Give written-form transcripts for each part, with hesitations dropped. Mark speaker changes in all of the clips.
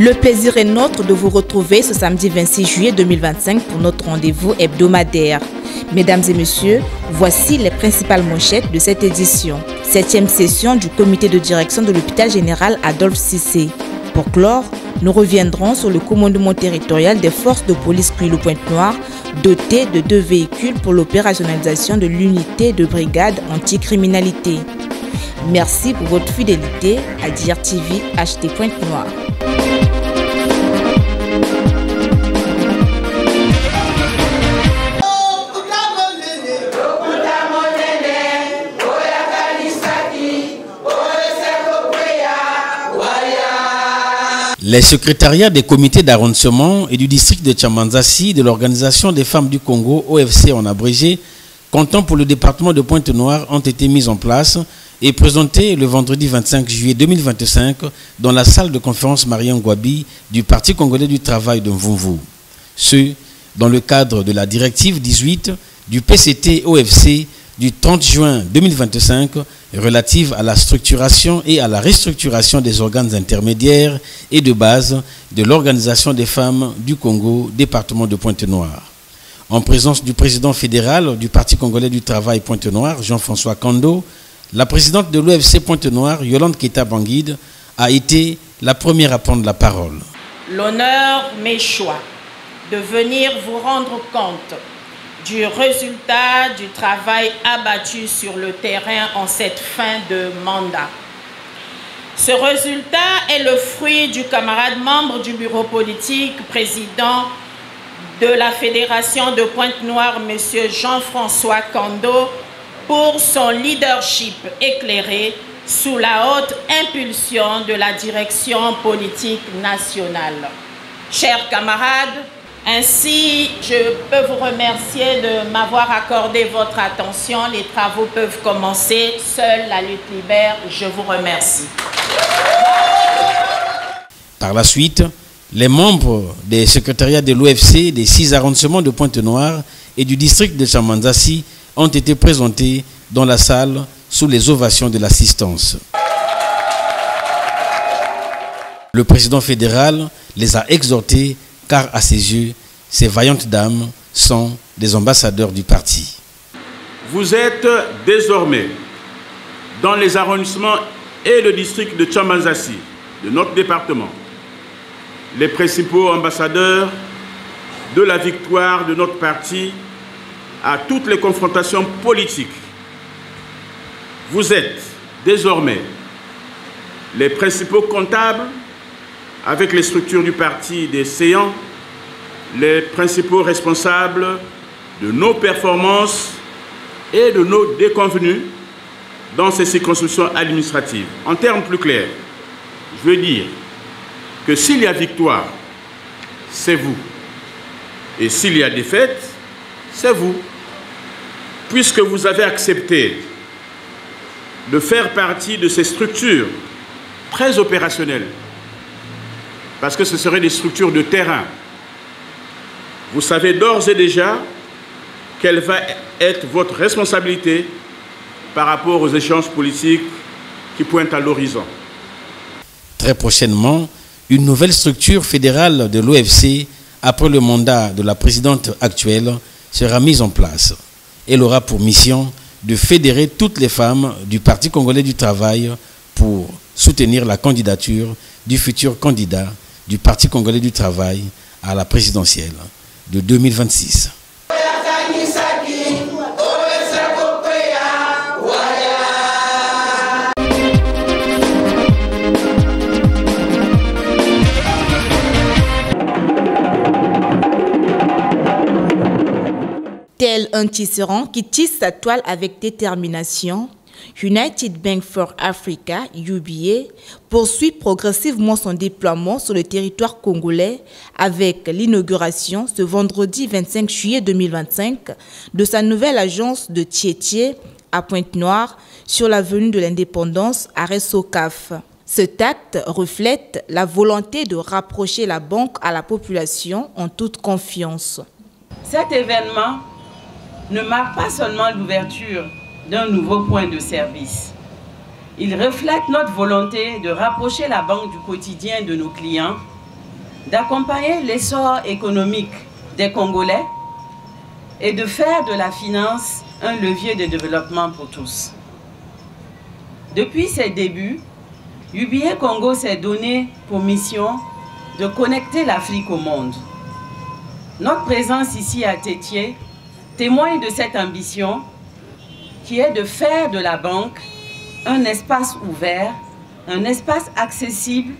Speaker 1: Le plaisir est nôtre de vous retrouver ce samedi 26 juillet 2025 pour notre rendez-vous hebdomadaire. Mesdames et messieurs, voici les principales manchettes de cette édition. 7e session du comité de direction de l'hôpital général Adolphe Cissé. Pour clore, nous reviendrons sur le commandement territorial des forces de police Kouilou-Pointe-Noire, doté de 2 véhicules pour l'opérationnalisation de l'unité de brigade anticriminalité. Merci pour votre fidélité à DRTV HT Pointe-Noire.
Speaker 2: Les secrétariats des comités d'arrondissement et du district de Tchamanzassi de l'Organisation des femmes du Congo, OFC en abrégé, comptant pour le département de Pointe-Noire, ont été mis en place et présentés le vendredi 25 juillet 2025 dans la salle de conférence Mariam Gwabi du Parti congolais du travail de Mvumvu. Ce, dans le cadre de la directive 18 du PCT-OFC du 30 juin 2025 relative à la structuration et à la restructuration des organes intermédiaires et de base de l'Organisation des femmes du Congo, département de Pointe-Noire. En présence du président fédéral du Parti congolais du travail Pointe-Noire, Jean-François Kando, la présidente de l'OFC Pointe-Noire, Yolande Keita-Banguide, a été la première à prendre la parole.
Speaker 3: L'honneur m'échoit de venir vous rendre compte du résultat du travail abattu sur le terrain en cette fin de mandat. Ce résultat est le fruit du camarade membre du bureau politique, président de la Fédération de Pointe-Noire, M. Jean-François Kando, pour son leadership éclairé sous la haute impulsion de la direction politique nationale. Chers camarades, ainsi, je peux vous remercier de m'avoir accordé votre attention. Les travaux peuvent commencer. Seule la lutte libère. Je vous remercie.
Speaker 2: Par la suite, les membres des secrétariats de l'OFC des 6 arrondissements de Pointe-Noire et du district de Tchamanzassi ont été présentés dans la salle sous les ovations de l'assistance. Le président fédéral les a exhortés car à ses yeux, ces vaillantes dames sont des ambassadeurs du parti.
Speaker 4: Vous êtes désormais dans les arrondissements et le district de Tchamanzassi, de notre département, les principaux ambassadeurs de la victoire de notre parti à toutes les confrontations politiques. Vous êtes désormais les principaux comptables avec les structures du parti des séants, les principaux responsables de nos performances et de nos déconvenues dans ces circonscriptions administratives. En termes plus clairs, je veux dire que s'il y a victoire, c'est vous. Et s'il y a défaite, c'est vous. Puisque vous avez accepté de faire partie de ces structures très opérationnelles, parce que ce seraient des structures de terrain. Vous savez d'ores et déjà quelle va être votre responsabilité par rapport aux échéances politiques qui pointent à l'horizon.
Speaker 2: Très prochainement, une nouvelle structure fédérale de l'OFC, après le mandat de la présidente actuelle, sera mise en place. Elle aura pour mission de fédérer toutes les femmes du Parti congolais du travail pour soutenir la candidature du futur candidat du Parti congolais du travail à la présidentielle de 2026.
Speaker 1: Tel un tisserand qui tisse sa toile avec détermination, United Bank for Africa, UBA, poursuit progressivement son déploiement sur le territoire congolais avec l'inauguration ce vendredi 25 juillet 2025 de sa nouvelle agence de Tietie à Pointe-Noire sur l'avenue de l'Indépendance à Ressocaf. Cet acte reflète la volonté de rapprocher la banque à la population en toute confiance.
Speaker 5: Cet événement ne marque pas seulement l'ouverture d'un nouveau point de service. Il reflète notre volonté de rapprocher la banque du quotidien de nos clients d'accompagner l'essor économique des Congolais et de faire de la finance un levier de développement pour tous. Depuis ses débuts, UBA Congo s'est donné pour mission de connecter l'Afrique au monde. Notre présence ici à Tétié témoigne de cette ambition qui est de faire de la banque un espace ouvert, un espace accessible,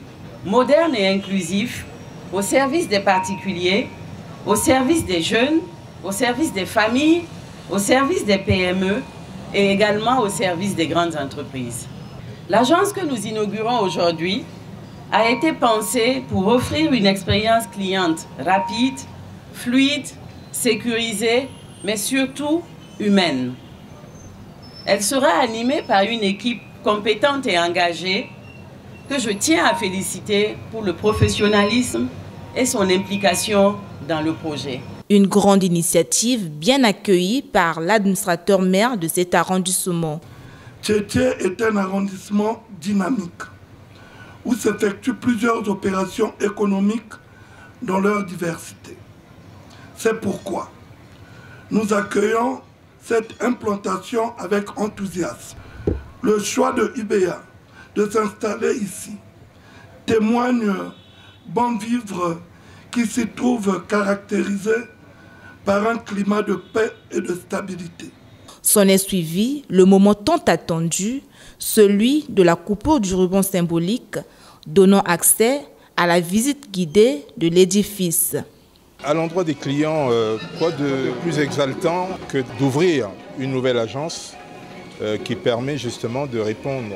Speaker 5: moderne et inclusif au service des particuliers, au service des jeunes, au service des familles, au service des PME et également au service des grandes entreprises. L'agence que nous inaugurons aujourd'hui a été pensée pour offrir une expérience cliente rapide, fluide, sécurisée, mais surtout humaine. Elle sera animée par une équipe compétente et engagée que je tiens à féliciter pour le professionnalisme et son implication dans le projet.
Speaker 1: Une grande initiative bien accueillie par l'administrateur maire de cet arrondissement.
Speaker 6: Tétié est un arrondissement dynamique où s'effectuent plusieurs opérations économiques dans leur diversité. C'est pourquoi nous accueillons cette implantation avec enthousiasme. Le choix de UBA de s'installer ici témoigne bon vivre qui s'y trouve caractérisé par un climat de paix et de stabilité.
Speaker 1: S'en est suivi le moment tant attendu, celui de la coupure du ruban symbolique, donnant accès à la visite guidée de l'édifice.
Speaker 7: À l'endroit des clients, quoi de plus exaltant que d'ouvrir une nouvelle agence qui permet justement de répondre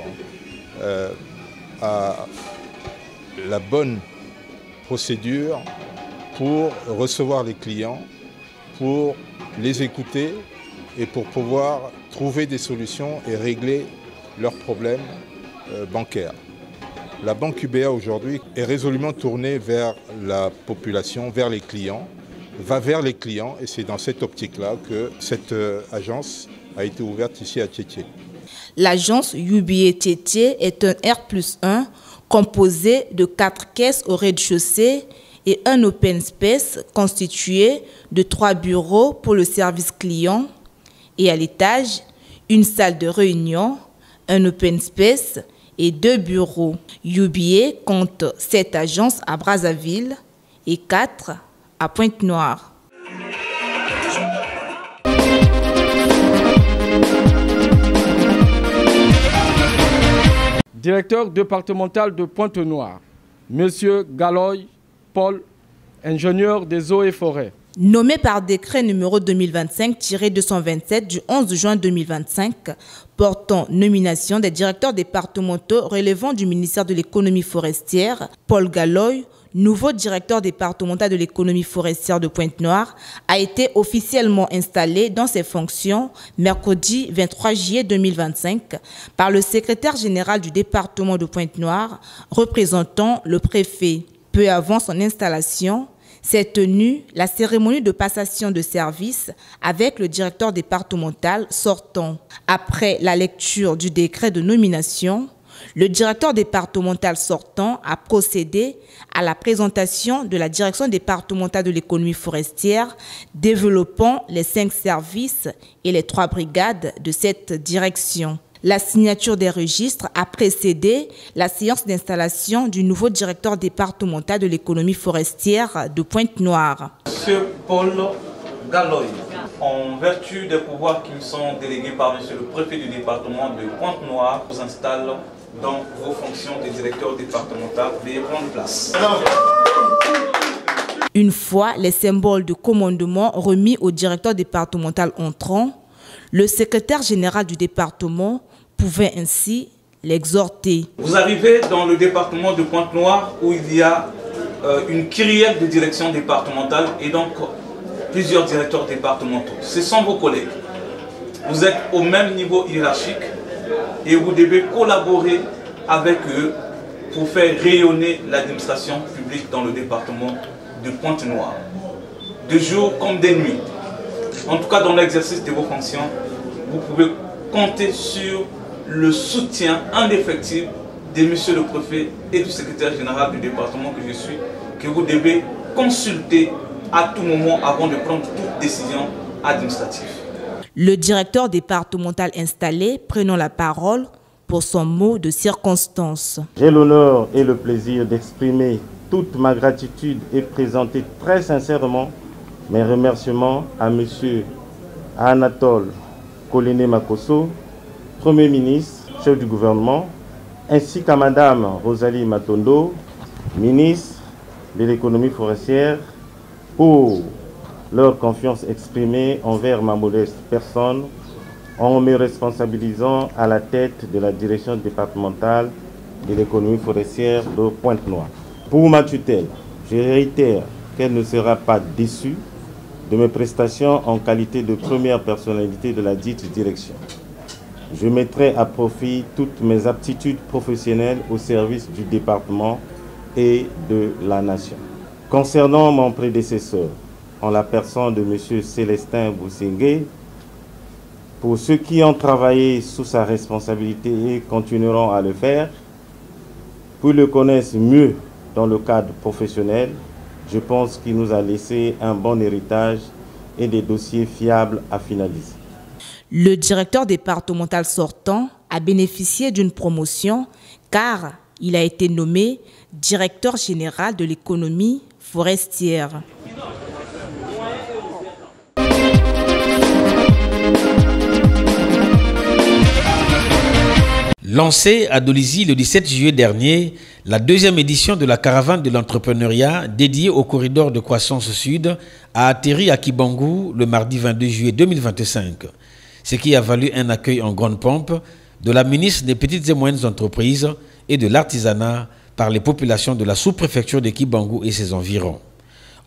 Speaker 7: à la bonne procédure pour recevoir les clients, pour les écouter et pour pouvoir trouver des solutions et régler leurs problèmes bancaires. La banque UBA aujourd'hui est résolument tournée vers la population, vers les clients, va vers les clients et c'est dans cette optique-là que cette agence a été ouverte ici à Tétié.
Speaker 1: L'agence UBA Tétié est un R+1 composé de 4 caisses au rez-de-chaussée et un open space constitué de 3 bureaux pour le service client et à l'étage, une salle de réunion, un open space et 2 bureaux. UBA compte 7 agences à Brazzaville et 4 à Pointe-Noire.
Speaker 8: Directeur départemental de Pointe-Noire, Monsieur Galoy Paul, ingénieur des eaux et forêts.
Speaker 1: Nommé par décret numéro 2025-227 du 11 juin 2025, portant nomination des directeurs départementaux relevant du ministère de l'économie forestière, Paul Galoy, nouveau directeur départemental de l'économie forestière de Pointe-Noire, a été officiellement installé dans ses fonctions mercredi 23 juillet 2025 par le secrétaire général du département de Pointe-Noire, représentant le préfet. Peu avant son installation, s'est tenue la cérémonie de passation de service avec le directeur départemental sortant. Après la lecture du décret de nomination, le directeur départemental sortant a procédé à la présentation de la direction départementale de l'économie forestière, développant les 5 services et les 3 brigades de cette direction. La signature des registres a précédé la séance d'installation du nouveau directeur départemental de l'économie forestière de Pointe-Noire.
Speaker 9: Monsieur Paul Galoy, en vertu des pouvoirs qui me sont délégués par monsieur le préfet du département de Pointe-Noire, vous installe dans vos fonctions de directeur départemental. Veuillez prendre place.
Speaker 1: Une fois les symboles de commandement remis au directeur départemental entrant, le secrétaire général du département pouvait ainsi l'exhorter.
Speaker 9: Vous arrivez dans le département de Pointe-Noire où il y a une kyrielle de direction départementale et donc plusieurs directeurs départementaux. Ce sont vos collègues. Vous êtes au même niveau hiérarchique et vous devez collaborer avec eux pour faire rayonner l'administration publique dans le département de Pointe-Noire. De jour comme de nuit. En tout cas, dans l'exercice de vos fonctions, vous pouvez compter sur le soutien indéfectible de monsieur le préfet et du secrétaire général du département que je suis, que vous devez consulter à tout moment avant de prendre toute décision administrative.
Speaker 1: Le directeur départemental installé prenant la parole pour son mot de circonstance.
Speaker 10: J'ai l'honneur et le plaisir d'exprimer toute ma gratitude et présenter très sincèrement mes remerciements à M. Anatole Kolene Makosso, Premier ministre, chef du gouvernement, ainsi qu'à Mme Rosalie Matondo, ministre de l'économie forestière, pour leur confiance exprimée envers ma modeste personne en me responsabilisant à la tête de la direction départementale de l'économie forestière de Pointe-Noire. Pour ma tutelle, je réitère qu'elle ne sera pas déçue de mes prestations en qualité de première personnalité de la dite direction. Je mettrai à profit toutes mes aptitudes professionnelles au service du département et de la nation. Concernant mon prédécesseur, en la personne de M. Célestin Boussingé, pour ceux qui ont travaillé sous sa responsabilité et continueront à le faire, pour le connaissent mieux dans le cadre professionnel, je pense qu'il nous a laissé un bon héritage et des dossiers fiables à finaliser.
Speaker 1: Le directeur départemental sortant a bénéficié d'une promotion car il a été nommé directeur général de l'économie forestière.
Speaker 2: Lancée à Dolisie le 17 juillet dernier, la deuxième édition de la caravane de l'entrepreneuriat dédiée au corridor de croissance sud a atterri à Kibangu le mardi 22 juillet 2025, ce qui a valu un accueil en grande pompe de la ministre des Petites et Moyennes Entreprises et de l'Artisanat par les populations de la sous-préfecture de Kibangu et ses environs.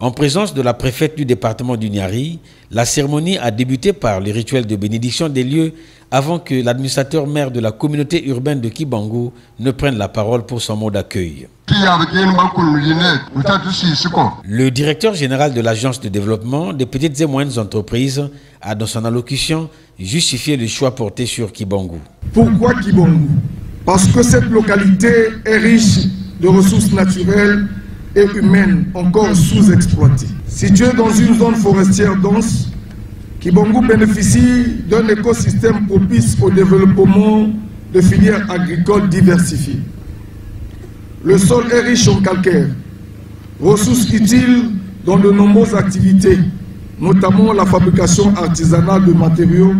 Speaker 2: En présence de la préfète du département du Niari, la cérémonie a débuté par le rituel de bénédiction des lieux avant que l'administrateur maire de la communauté urbaine de Kibangu ne prenne la parole pour son mot d'accueil. Le directeur général de l'Agence de développement des petites et moyennes entreprises a dans son allocution justifié le choix porté sur Kibangu.
Speaker 6: Pourquoi Kibangu? Parce que cette localité est riche de ressources naturelles et humaines encore sous-exploitées. Située dans une zone forestière dense, Kibangu bénéficie d'un écosystème propice au développement de filières agricoles diversifiées. Le sol est riche en calcaire, ressources utiles dans de nombreuses activités, notamment la fabrication artisanale de matériaux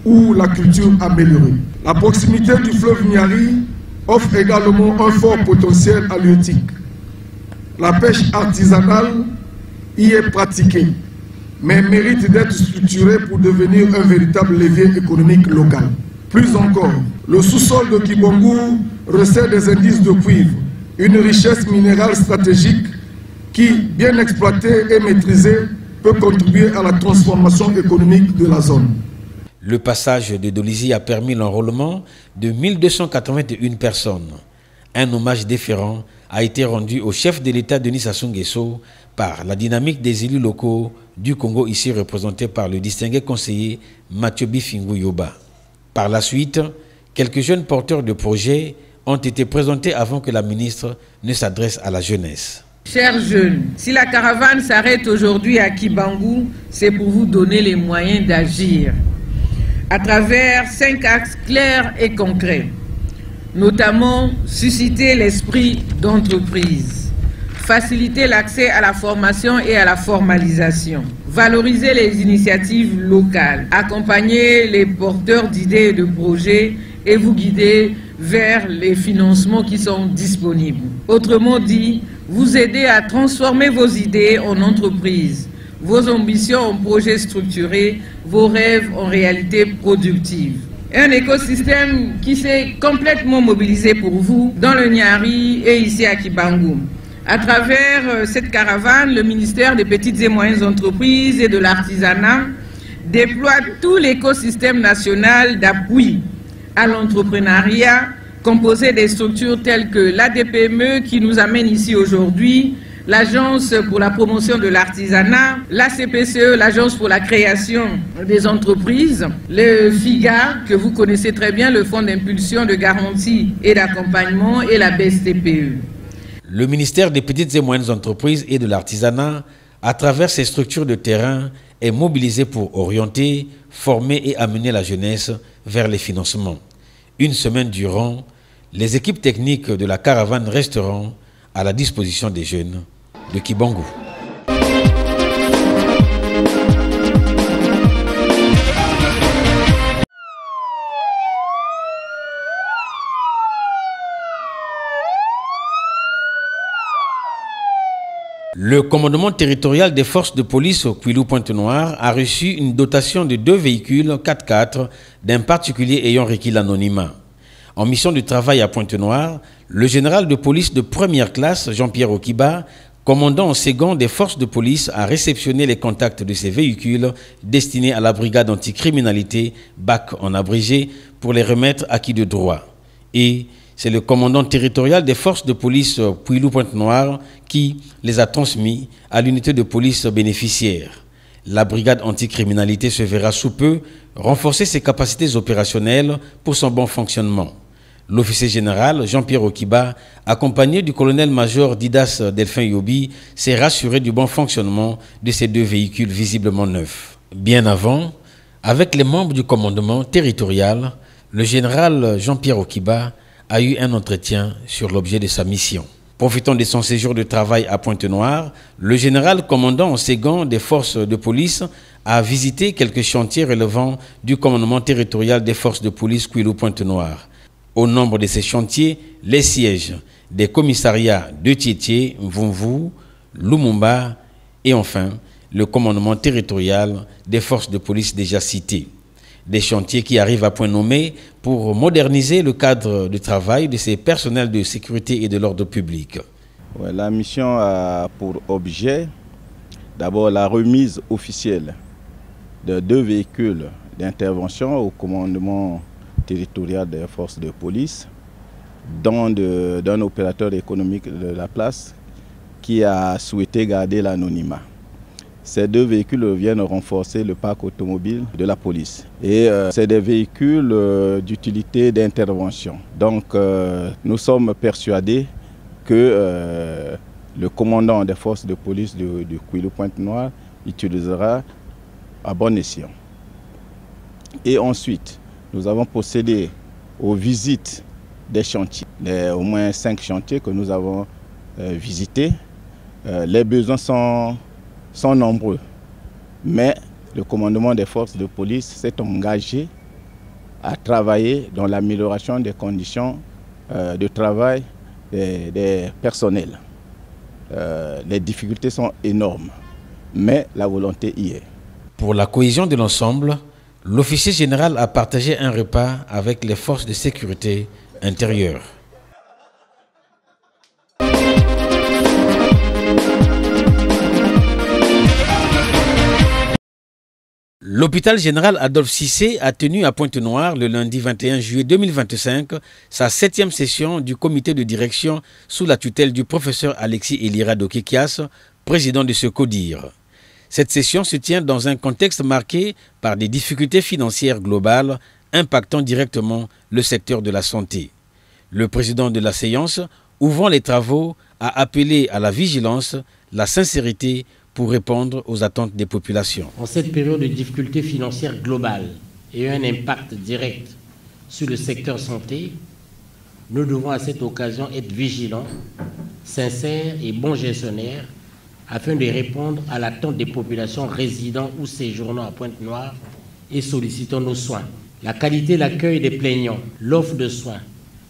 Speaker 6: ou la culture améliorée. La proximité du fleuve Niari offre également un fort potentiel halieutique. La pêche artisanale y est pratiquée, mais mérite d'être structurée pour devenir un véritable levier économique local. Plus encore, le sous-sol de Kibangu recèle des indices de cuivre, une richesse minérale stratégique qui, bien exploitée et maîtrisée, peut contribuer à la transformation économique de la zone.
Speaker 2: Le passage de Dolisie a permis l'enrôlement de 1281 personnes. Un hommage déférent a été rendu au chef de l'État Denis Sassou Nguesso par la dynamique des élus locaux du Congo, ici représenté par le distingué conseiller Mathieu Bifingu Yoba. Par la suite, quelques jeunes porteurs de projets ont été présentés avant que la ministre ne s'adresse à la jeunesse.
Speaker 11: Chers jeunes, si la caravane s'arrête aujourd'hui à Kibangu, c'est pour vous donner les moyens d'agir à travers 5 axes clairs et concrets. Notamment susciter l'esprit d'entreprise, faciliter l'accès à la formation et à la formalisation, valoriser les initiatives locales, accompagner les porteurs d'idées et de projets et vous guider vers les financements qui sont disponibles. Autrement dit, vous aider à transformer vos idées en entreprises, vos ambitions en projets structurés, vos rêves en réalité productive. Un écosystème qui s'est complètement mobilisé pour vous dans le Niari et ici à Kibangu. À travers cette caravane, le ministère des Petites et Moyennes Entreprises et de l'Artisanat déploie tout l'écosystème national d'appui à l'entrepreneuriat, composé des structures telles que l'ADPME qui nous amène ici aujourd'hui, l'Agence pour la promotion de l'artisanat, la CPCE, l'Agence pour la création des entreprises, le FIGA, que vous connaissez très bien, le Fonds d'impulsion, de garantie et d'accompagnement, et la BSTPE.
Speaker 2: Le ministère des Petites et Moyennes Entreprises et de l'Artisanat, à travers ses structures de terrain, est mobilisé pour orienter, former et amener la jeunesse vers les financements. Une semaine durant, les équipes techniques de la caravane resteront à la disposition des jeunes de Kibangu. Le commandement territorial des forces de police au Kouilou-Pointe-Noire a reçu une dotation de 2 véhicules 4x4 d'un particulier ayant requis l'anonymat. En mission de travail à Pointe-Noire, le général de police de première classe, Jean-Pierre Okiba, commandant en second des forces de police, a réceptionné les contacts de ces véhicules destinés à la brigade anticriminalité, BAC en abrégé, pour les remettre acquis de droit. Et c'est le commandant territorial des forces de police Kouilou-Pointe-Noire qui les a transmis à l'unité de police bénéficiaire. La brigade anticriminalité se verra sous peu renforcer ses capacités opérationnelles pour son bon fonctionnement. L'officier général Jean-Pierre Okiba, accompagné du colonel-major Didas Delphin Yobi, s'est rassuré du bon fonctionnement de ces 2 véhicules visiblement neufs. Bien avant, avec les membres du commandement territorial, le général Jean-Pierre Okiba a eu un entretien sur l'objet de sa mission. Profitant de son séjour de travail à Pointe-Noire, le général commandant en second des forces de police a visité quelques chantiers relevant du commandement territorial des forces de police Kouilou-Pointe-Noire. Au nombre de ces chantiers, les sièges des commissariats de Tietie, Mvumvu, Lumumba et enfin le commandement territorial des forces de police déjà cités. Des chantiers qui arrivent à point nommé pour moderniser le cadre de travail de ces personnels de sécurité et de l'ordre public.
Speaker 12: Ouais, la mission a pour objet d'abord la remise officielle de 2 véhicules d'intervention au commandement territorial des forces de police, dont d'un opérateur économique de la place qui a souhaité garder l'anonymat. Ces 2 véhicules viennent renforcer le parc automobile de la police. Et c'est des véhicules d'utilité d'intervention. Donc nous sommes persuadés que le commandant des forces de police de Kouilou-Pointe-Noire utilisera à bon escient. Et ensuite, nous avons procédé aux visites des chantiers, au moins 5 chantiers que nous avons visités. Les besoins sont nombreux, mais le commandement des forces de police s'est engagé à travailler dans l'amélioration des conditions de travail des personnels. Les difficultés sont énormes, mais la volonté y est.
Speaker 2: Pour la cohésion de l'ensemble, l'officier général a partagé un repas avec les forces de sécurité intérieure. L'hôpital général Adolphe Cissé a tenu à Pointe-Noire le lundi 21 juillet 2025 sa 7e session du comité de direction sous la tutelle du professeur Alexis Elira Dokekias, président de ce CODIR. Cette session se tient dans un contexte marqué par des difficultés financières globales impactant directement le secteur de la santé. Le président de la séance, ouvrant les travaux, a appelé à la vigilance, la sincérité pour répondre aux attentes des populations.
Speaker 13: En cette période de difficultés financières globales et un impact direct sur le secteur santé, nous devons à cette occasion être vigilants, sincères et bons gestionnaires afin de répondre à l'attente des populations résidant ou séjournant à Pointe-Noire et sollicitant nos soins. La qualité de l'accueil des plaignants, l'offre de soins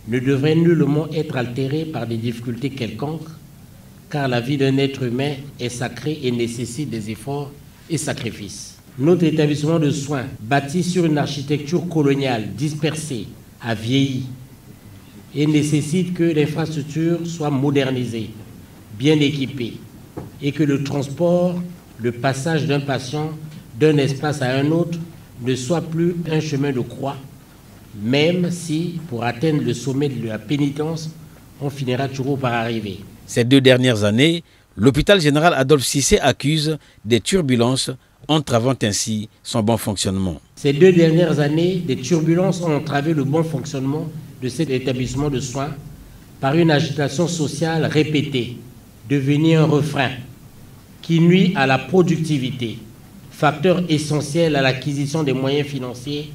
Speaker 13: ne devrait nullement être altérée par des difficultés quelconques, car la vie d'un être humain est sacrée et nécessite des efforts et sacrifices. Notre établissement de soins, bâti sur une architecture coloniale dispersée, a vieilli et nécessite que l'infrastructure soit modernisée, bien équipée, et que le transport, le passage d'un patient d'un espace à un autre ne soit plus un chemin de croix, même si, pour atteindre le sommet de la pénitence, on finira toujours par arriver.
Speaker 2: Ces 2 dernières années, l'hôpital général Adolphe Cissé accuse des turbulences, entravant ainsi son bon fonctionnement.
Speaker 13: Ces 2 dernières années, des turbulences ont entravé le bon fonctionnement de cet établissement de soins par une agitation sociale répétée, devenue un refrain qui nuit à la productivité, facteur essentiel à l'acquisition des moyens financiers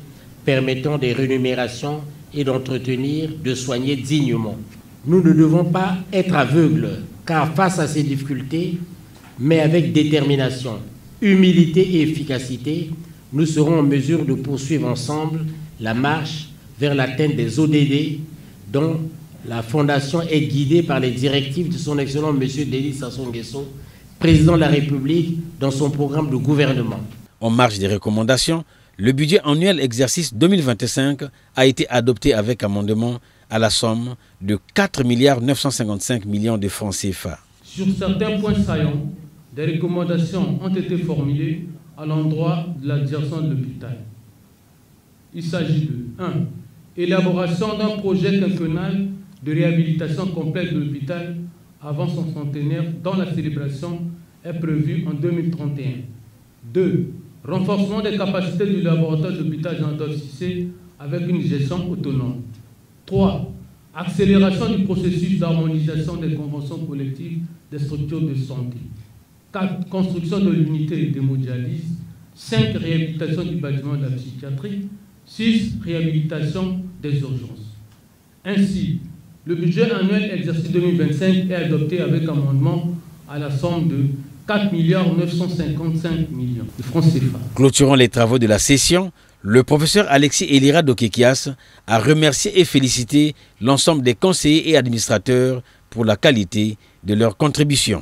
Speaker 13: permettant des rémunérations et d'entretenir, de soigner dignement. Nous ne devons pas être aveugles, car face à ces difficultés, mais avec détermination, humilité et efficacité, nous serons en mesure de poursuivre ensemble la marche vers l'atteinte des ODD dont la Fondation est guidée par les directives de son excellent M. Denis Sassou Nguesso, président de la République, dans son programme de gouvernement.
Speaker 2: En marge des recommandations, le budget annuel exercice 2025 a été adopté avec amendement à la somme de 4 955 millions de francs CFA.
Speaker 14: Sur certains points saillants, des recommandations ont été formulées à l'endroit de la direction de l'hôpital. Il s'agit de 1. Élaboration d'un projet quinquennal de réhabilitation complète de l'hôpital avant son centenaire dont la célébration est prévue en 2031. 2. Renforcement des capacités du laboratoire de l'hôpital Jean-Adolphe Cissé avec une gestion autonome. 3. Accélération du processus d'harmonisation des conventions collectives des structures de santé. 4. Construction de l'unité d'hémodialyse. 5. Réhabilitation du bâtiment de la psychiatrie. 6. Réhabilitation des urgences. Ainsi, le budget annuel exercice 2025 est adopté avec amendement à la somme de 4 955 millions de francs CFA.
Speaker 2: Clôturant les travaux de la session, le professeur Alexis Elira Dokekias a remercié et félicité l'ensemble des conseillers et administrateurs pour la qualité de leur contribution.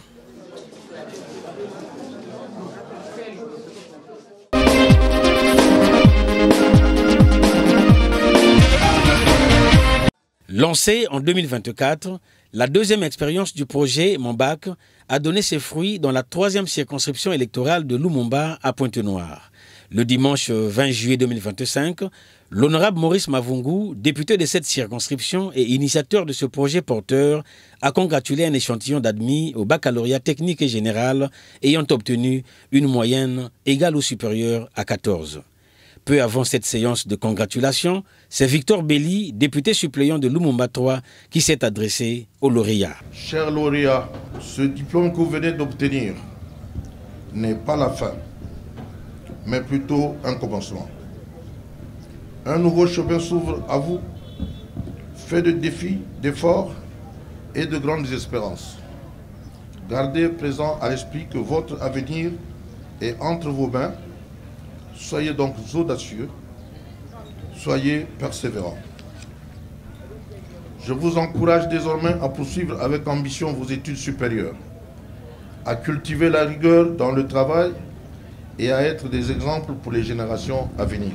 Speaker 2: Lancée en 2024, la deuxième expérience du projet Mambac a donné ses fruits dans la 3e circonscription électorale de Lumumba à Pointe-Noire. Le dimanche 20 juillet 2025, l'honorable Maurice Mavungu, député de cette circonscription et initiateur de ce projet porteur, a congratulé un échantillon d'admis au baccalauréat technique et général ayant obtenu une moyenne égale ou supérieure à 14. Peu avant cette séance de congratulation, c'est Victor Belli, député suppléant de Lumumba 3, qui s'est adressé aux lauréats.
Speaker 15: Chers lauréats, ce diplôme que vous venez d'obtenir n'est pas la fin, mais plutôt un commencement. Un nouveau chemin s'ouvre à vous, fait de défis, d'efforts et de grandes espérances. Gardez présent à l'esprit que votre avenir est entre vos mains. Soyez donc audacieux, soyez persévérants. Je vous encourage désormais à poursuivre avec ambition vos études supérieures, à cultiver la rigueur dans le travail et à être des exemples pour les générations à venir.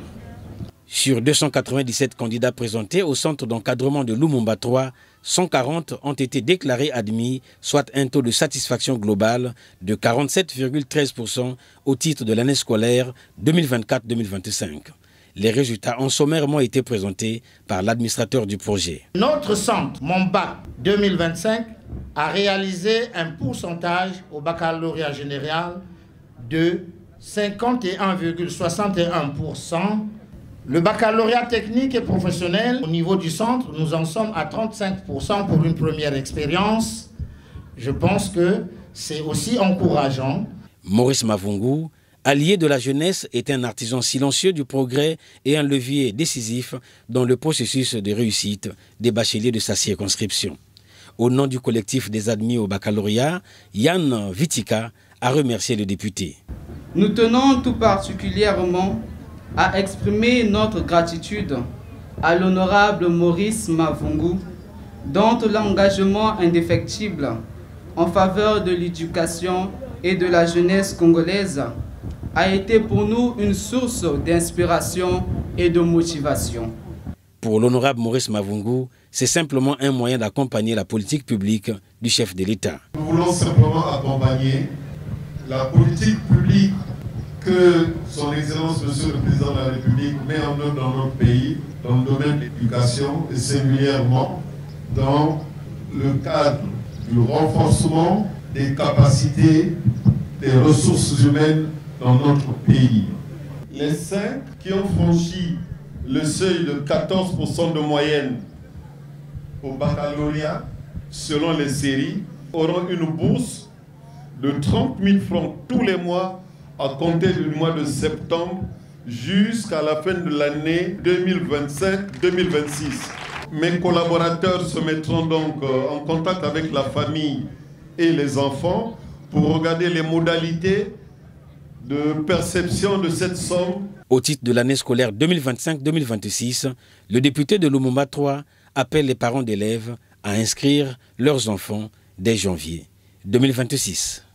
Speaker 2: Sur 297 candidats présentés au centre d'encadrement de Lumumba 3, 140 ont été déclarés admis, soit un taux de satisfaction globale de 47,13% au titre de l'année scolaire 2024-2025. Les résultats ont sommairement été présentés par l'administrateur du projet.
Speaker 16: Notre centre Mambac 2025 a réalisé un pourcentage au baccalauréat général de 51,61%. Le baccalauréat technique et professionnel, au niveau du centre, nous en sommes à 35% pour une première expérience. Je pense que c'est aussi encourageant.
Speaker 2: Maurice Mavungu, allié de la jeunesse, est un artisan silencieux du progrès et un levier décisif dans le processus de réussite des bacheliers de sa circonscription. Au nom du collectif des admis au baccalauréat, Yann Vitika a remercié le député.
Speaker 17: Nous tenons tout particulièrement à exprimer notre gratitude à l'honorable Maurice Mavungu, dont l'engagement indéfectible en faveur de l'éducation et de la jeunesse congolaise a été pour nous une source d'inspiration et de motivation.
Speaker 2: Pour l'honorable Maurice Mavungu, c'est simplement un moyen d'accompagner la politique publique du chef de l'État.
Speaker 18: Nous voulons simplement accompagner la politique publique que son Excellence, Monsieur le Président de la République, met en œuvre dans notre pays, dans le domaine de l'éducation et singulièrement dans le cadre du renforcement des capacités des ressources humaines dans notre pays. Les 5 qui ont franchi le seuil de 14% de moyenne au baccalauréat selon les séries, auront une bourse de 30 000 francs tous les mois à compter du mois de septembre jusqu'à la fin de l'année 2025-2026. Mes collaborateurs se mettront donc en contact avec la famille et les enfants pour regarder les modalités de perception de cette somme.
Speaker 2: Au titre de l'année scolaire 2025-2026, le député de Lumumba 3 appelle les parents d'élèves à inscrire leurs enfants dès janvier 2026.